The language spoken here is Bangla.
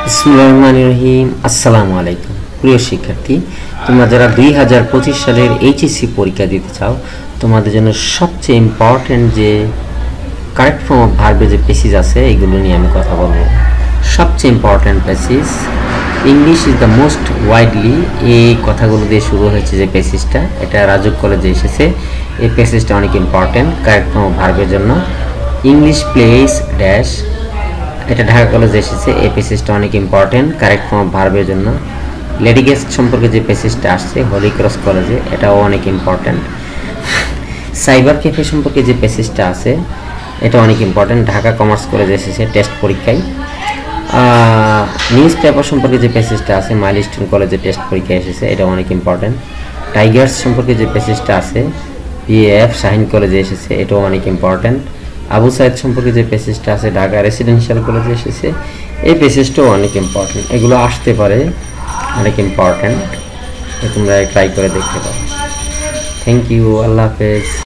বিসমিল্লাহিররহমানিররহিম। আসসালামু আলাইকুম প্রিয় শিক্ষার্থী, তোমরা যারা 2025 সালের এইচএসসি পরীক্ষা দিতে চাও, তোমাদের জন্য সবচেয়ে ইম্পর্টেন্ট যে কারেক্ট ফর্ম অফ ভার্বের যে প্যাসেজ আছে এগুলো নিয়ে আমি কথা বলবো। সবচেয়ে important passage, English is the most widely, এই কথাগুলো দিয়ে শুরু হয়েছে যে প্যাসেজটা, এটা রাজুক কলেজে এসেছে। এই প্যাসেজটা অনেক ইম্পর্টেন্ট কারেক্ট ফর্ম অফ ভার্বের জন্য। ইংলিশ প্লেস ড্যাশ, এটা ঢাকা কলেজে এসেছে। এই প্যাসেজটা অনেক ইম্পর্টেন্ট কারেক্ট ফর্ম অফ ভার্বের জন্য। লেডি গেস্ট সম্পর্কে যে প্যাসেজটা আসছে হলি ক্রস কলেজে, এটাও অনেক ইম্পর্টেন্ট। সাইবার ক্যাফে সম্পর্কে যে প্যাসেজটা আছে এটা অনেক ইম্পর্টেন্ট, ঢাকা কমার্স কলেজে এসেছে টেস্ট পরীক্ষায়। নিউজ পেপার সম্পর্কে যে প্যাসেজটা আছে মাইলস্টোন কলেজে টেস্ট পরীক্ষায় এসেছে, এটা অনেক ইম্পর্টেন্ট। টাইগার্স সম্পর্কে যে প্যাসেজটা আছে পিএফ শাহিন কলেজে এসেছে, এটাও অনেক ইম্পর্টেন্ট। আবু সাইদ সম্পর্কে যে প্যাসেজটা আছে ঢাকা রেসিডেন্সিয়াল কলেজে এসেছে, এই প্যাসেজটাও অনেক ইম্পর্টেন্ট। এগুলো আসতে পারে, অনেক ইম্পর্টেন্ট, তোমরা ট্রাই করে দেখতে পারো। থ্যাংক ইউ, আল্লাহ হাফেজ।